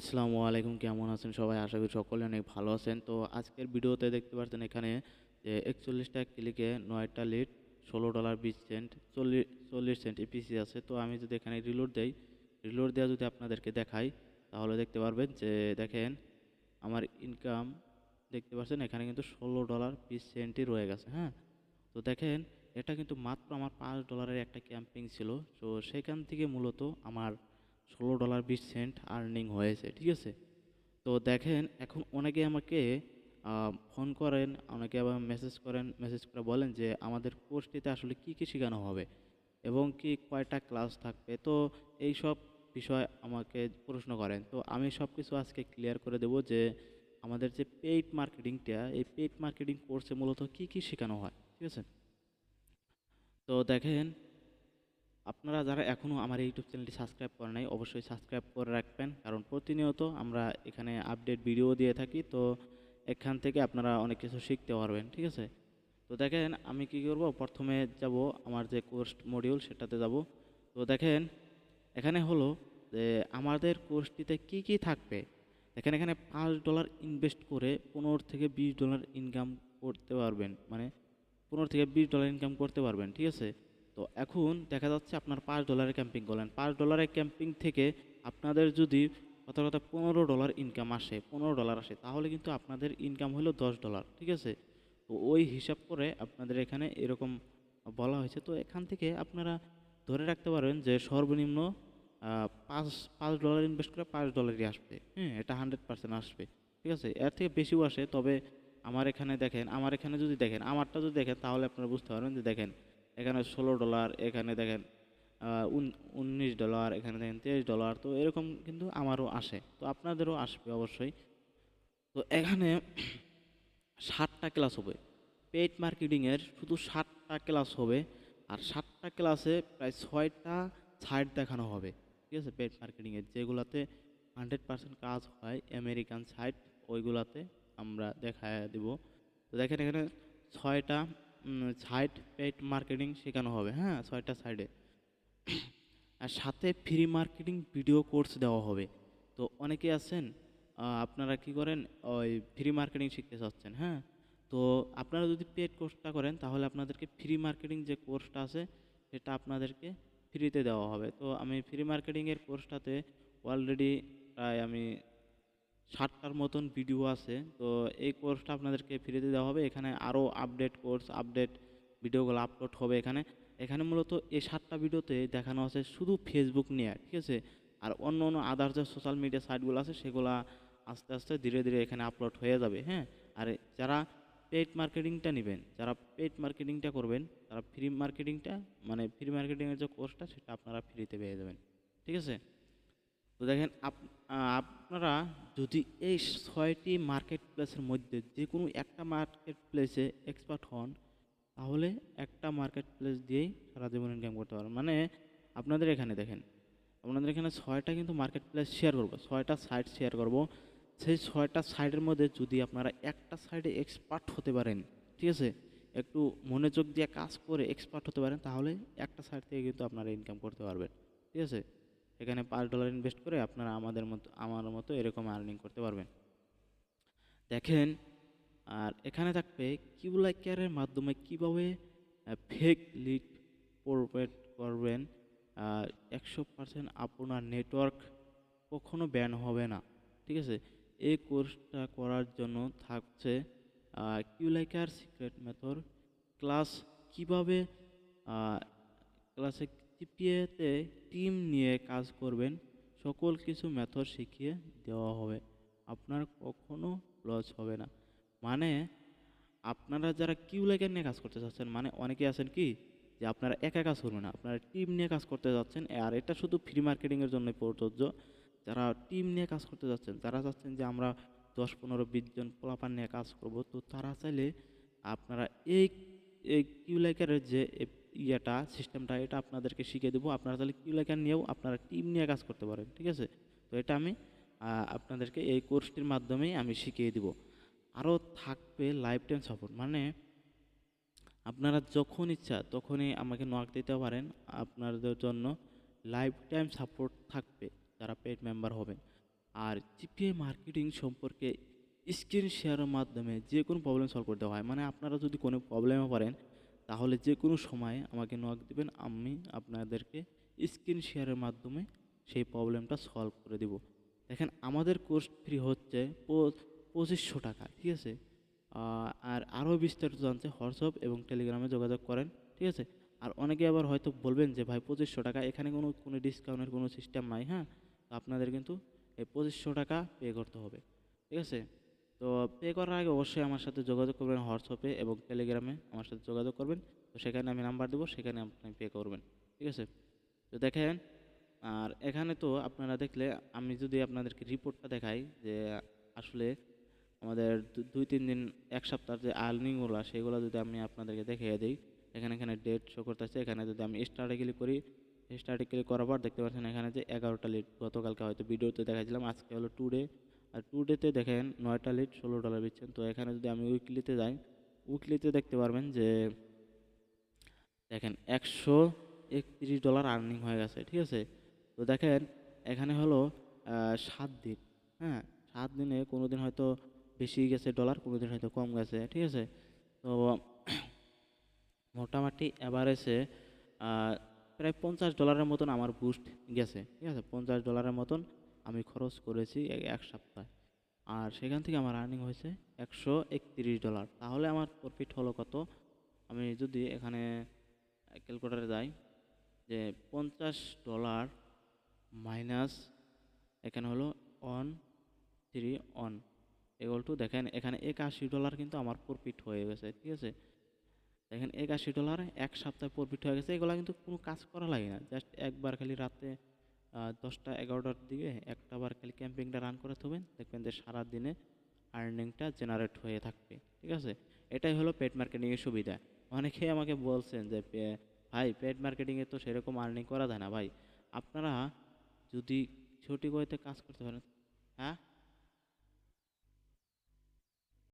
আসসালামু আলাইকুম, কেমন আছেন সবাই? আশা করি সকলে অনেক ভালো আছেন। তো আজকের ভিডিওতে দেখতে পাচ্ছেন এখানে যে ৪১টা ক্লিকে ৯টা লিড, $১৬.২০, ৪০ সেন্ট ইপিসি আছে। তো আমি যদি এখানে রিলোড দেওয়া যদি আপনাদেরকে দেখাই, তাহলে দেখতে পারবেন যে দেখেন আমার ইনকাম দেখতে পাচ্ছেন এখানে কিন্তু $১৬.২০ই রয়ে গেছে। হ্যাঁ, তো দেখেন এটা কিন্তু মাত্র আমার $৫ একটা ক্যাম্পিং ছিল। তো সেখান থেকে মূলত আমার $১৬.২০ আর্নিং হয়েছে, ঠিক আছে? তো দেখেন এখন অনেকে আমাকে ফোন করেন, অনেকে আবার মেসেজ করে বলেন যে আমাদের কোর্সটিতে আসলে কি কি শেখানো হবে এবং কি কয়টা ক্লাস থাকবে। তো এই সব বিষয় আমাকে প্রশ্ন করেন। তো আমি সব কিছু আজকে ক্লিয়ার করে দেব যে আমাদের যে পেইড মার্কেটিংটা, এই পেইড মার্কেটিং কোর্সে মূলত কি কি শেখানো হয়, ঠিক আছে? তো দেখেন আপনারা যারা এখনও আমার এই ইউটিউব চ্যানেলটি সাবস্ক্রাইব করে নাই, অবশ্যই সাবস্ক্রাইব করে রাখবেন, কারণ প্রতিনিয়ত আমরা এখানে আপডেট ভিডিও দিয়ে থাকি। তো এখান থেকে আপনারা অনেক কিছু শিখতে পারবেন, ঠিক আছে? তো দেখেন আমি কি করব, প্রথমে যাব আমার যে কোর্স মডিউল সেটাতে যাব। তো দেখেন এখানে হলো যে আমাদের কোর্সটিতে কি কি থাকবে। দেখেন এখানে $5 ইনভেস্ট করে $15 থেকে $20 ইনকাম করতে পারবেন, মানে $15 থেকে $20 ইনকাম করতে পারবেন, ঠিক আছে? তো এখন দেখা যাচ্ছে আপনার $5 ক্যাম্পিং করলেন, $5 ক্যাম্পিং থেকে আপনাদের যদি কথা কথা $15 ইনকাম আসে, $15 আসে, তাহলে কিন্তু আপনাদের ইনকাম হলো $10, ঠিক আছে? তো ওই হিসাব করে আপনাদের এখানে এরকম বলা হয়েছে। তো এখান থেকে আপনারা ধরে রাখতে পারেন যে সর্বনিম্ন পাঁচ $5 ইনভেস্ট করে $5 আসবে। হ্যাঁ, এটা 100% আসবে, ঠিক আছে? এর থেকে বেশিও আসে, তবে আমার এখানে যদি দেখেন, আমারটা যদি দেখেন, তাহলে আপনারা বুঝতে পারবেন যে দেখেন এখানে $16, এখানে দেখেন $19, এখানে দেখেন $23। তো এরকম কিন্তু আমারও আসে, তো আপনাদেরও আসবে অবশ্যই। তো এখানে 60টা ক্লাস হবে পেইড মার্কেটিংয়ের, শুধু 60টা ক্লাস হবে। আর 60টা ক্লাসে প্রায় 6টা সাইট দেখানো হবে, ঠিক আছে? পেইড মার্কেটিংয়ের যেগুলাতে 100% কাজ হয়, আমেরিকান সাইট, ওইগুলাতে আমরা দেখায় দিব। তো দেখেন এখানে 6টা সাইট পেইড মার্কেটিং শেখানো হবে। হ্যাঁ, 6টা সাইডে, আর সাথে ফ্রি মার্কেটিং ভিডিও কোর্স দেওয়া হবে। তো অনেকে আছেন আপনারা কি করেন, ওই ফ্রি মার্কেটিং শিখতে চাচ্ছেন। হ্যাঁ, তো আপনারা যদি পেড কোর্সটা করেন, তাহলে আপনাদেরকে ফ্রি মার্কেটিং যে কোর্সটা আছে সেটা আপনাদেরকে ফ্রিতে দেওয়া হবে। তো আমি ফ্রি মার্কেটিংয়ের কোর্সটাতে অলরেডি প্রায় আমি 60টার মতন ভিডিও আছে। তো এই কোর্সটা আপনাদেরকে ফ্রিতে দেওয়া হবে। এখানে আরও আপডেট ভিডিওগুলো আপলোড হবে এখানে। এখানে মূলত এই 7টা ভিডিওতে দেখানো আছে শুধু ফেসবুক নিয়ে, ঠিক আছে? আর অন্য অন্য আদার যে সোশ্যাল মিডিয়া সাইটগুলো আছে সেগুলা আস্তে আস্তে ধীরে ধীরে এখানে আপলোড হয়ে যাবে। হ্যাঁ, আর যারা পেইড মার্কেটিংটা করবেন, তারা ফ্রি মার্কেটিংয়ের যে কোর্সটা সেটা আপনারা ফ্রিতে পেয়ে যাবেন, ঠিক আছে? তো দেখেন আপনারা যদি এই 6টি মার্কেট প্লেসের মধ্যে যে কোনো একটা মার্কেট প্লেসে এক্সপার্ট হন, তাহলে একটা মার্কেট প্লেস দিয়েই সারা জীবন ইনকাম করতে পারবেন। মানে আপনাদের এখানে দেখেন, আপনাদের এখানে 6টা কিন্তু মার্কেট প্লেস শেয়ার করবো, 6টা সাইট শেয়ার করব। সেই 6টা সাইটের মধ্যে যদি আপনারা একটা সাইডে এক্সপার্ট হতে পারেন, ঠিক আছে, একটু মনোযোগ দিয়ে কাজ করে এক্সপার্ট হতে পারেন, তাহলে একটা সাইট থেকে কিন্তু আপনারা ইনকাম করতে পারবেন, ঠিক আছে? এখানে $5 ইনভেস্ট করে আপনারা আমার মতো এরকম আর্নিং করতে পারবেন। দেখেন, আর এখানে থাকবে কিউলাইকারের মাধ্যমে কিভাবে ফেক লিড প্রোভাইড করবেন। 100% আপনার নেটওয়ার্ক কখনো ব্যান হবে না, ঠিক আছে? এই কোর্সটা করার জন্য থাকছে কিউলাইকার সিক্রেট মেথড ক্লাস, কিভাবে ক্লাসে জিপিএতে টিম নিয়ে কাজ করবেন, সকল কিছু মেথড শিখিয়ে দেওয়া হবে। আপনার কখনো লস হবে না। মানে আপনারা যারা কিউলাইকার নিয়ে কাজ করতে চাচ্ছেন, মানে অনেকে আছেন কি যে আপনারা একা কাজ করবেন না, আপনারা টিম নিয়ে কাজ করতে যাচ্ছেন। আর এটা শুধু ফ্রি মার্কেটিংয়ের জন্য প্রযোজ্য। যারা টিম নিয়ে কাজ করতে যাচ্ছেন, যারা চাচ্ছেন যে আমরা 10, 15, 20 জন পোলাপান নিয়ে কাজ করব, তো তারা চাইলে আপনারা এই এই কিউলাইকারের যে সিস্টেমটা, এটা আপনাদেরকে শিখিয়ে দেবো। আপনারা তাহলে কিউলাইকার নিয়েও আপনারা টিম নিয়ে কাজ করতে পারেন, ঠিক আছে? তো এটা আমি আপনাদেরকে এই কোর্সটির মাধ্যমেই আমি শিখিয়ে দিব। আরও থাকবে লাইফ টাইম সাপোর্ট, মানে আপনারা যখন ইচ্ছা তখনই আমাকে নক দিতে পারেন। আপনাদের জন্য লাইফ টাইম সাপোর্ট থাকবে যারা পেড মেম্বার হবেন। আর জিপিএ মার্কেটিং সম্পর্কে স্ক্রিন শেয়ারের মাধ্যমে যে কোনো প্রবলেম সলভ করতে হয়, মানে আপনারা যদি কোনো প্রবলেমে পড়েন তাহলে যে কোনো সময় আমাকে নক দিবেন, আমি আপনাদেরকে স্ক্রিন শেয়ারের মাধ্যমে সেই প্রবলেমটা সলভ করে দিব। দেখেন আমাদের কোর্স ফ্রি হচ্ছে 2500 টাকা, ঠিক আছে। আর আরও বিস্তারিত জানতে হোয়াটসঅ্যাপ এবং টেলিগ্রামে যোগাযোগ করেন, ঠিক আছে। আর অনেকে আবার হয়তো বলবেন যে ভাই 2500 টাকা, এখানে কোনো ডিসকাউন্টের কোনো সিস্টেম নাই, হ্যাঁ। তো আপনাদের কিন্তু এই 2500 টাকা পে করতে হবে, ঠিক আছে। তো পে করার আগে অবশ্যই আমার সাথে যোগাযোগ করবেন হোয়াটসঅ্যাপে এবং টেলিগ্রামে আমার সাথে যোগাযোগ করবেন। তো সেখানে আমি নাম্বার দেবো, সেখানে আপনি পে করবেন, ঠিক আছে। তো দেখেন, আর এখানে তো আপনারা দেখলে, আমি যদি আপনাদেরকে রিপোর্টটা দেখাই যে আসলে আমাদের 2-3 দিন, এক সপ্তাহের যে আর্নিংগুলো সেগুলো যদি আমি আপনাদেরকে দেখিয়ে দিই, এখানে ডেট শো করতেছে। এখানে যদি আমি স্টার্টে ক্লিক করি, স্টার্টে ক্লিক করার পর দেখতে পাচ্ছেন এখানে যে 11টা লিড, গতকালকে হয়তো ভিডিওতে দেখাইছিলাম, আজকে হলো টুডে। আর টুডেতে দেখেন 9টা লিড $16 দিচ্ছেন। তো এখানে যদি আমি উইকলিতে যাই, উইকলিতে দেখতে পারবেন যে দেখেন $131 আর্নিং হয়ে গেছে, ঠিক আছে। তো দেখেন এখানে হলো 7 দিন, হ্যাঁ। 7 দিনে কোনো দিন হয়তো বেশি গেছে ডলার, কোনো দিন হয়তো কম গেছে, ঠিক আছে। তো মোটামুটি অ্যাভারেজে প্রায় $50 মতন আমার বুস্ট গেছে, ঠিক আছে। $50 মতন আমি খরচ করেছি এক সপ্তাহে। আর সেখান থেকে আমার আর্নিং হয়েছে $131। তাহলে আমার প্রফিট হলো কত? আমি যদি এখানে ক্যালকুলেটারে যাই, যে $50 মাইনাস এখানে হলো 131 equal to, দেখেন এখানে $81 কিন্তু আমার প্রফিট হয়ে গেছে, ঠিক আছে। দেখেন $81 এক সপ্তাহে প্রফিট হয়ে গেছে। এগুলো কিন্তু কোনো কাজ করা লাগে না, জাস্ট একবার খালি রাতে 10টা 11টার দিকে একটা বার খালি ক্যাম্পিংটা রান করে থাকবেন, দেখবেন যে সারা দিনে আর্নিংটা জেনারেট হয়ে থাকবে, ঠিক আছে। এটাই হলো পেড মার্কেটিংয়ের সুবিধা। অনেকেই আমাকে বলছেন যে ভাই পেড মার্কেটিংয়ে তো সেরকম আর্নিং করা যায় না। ভাই আপনারা যদি সঠিক ওয়েতে কাজ করতে পারেন, হ্যাঁ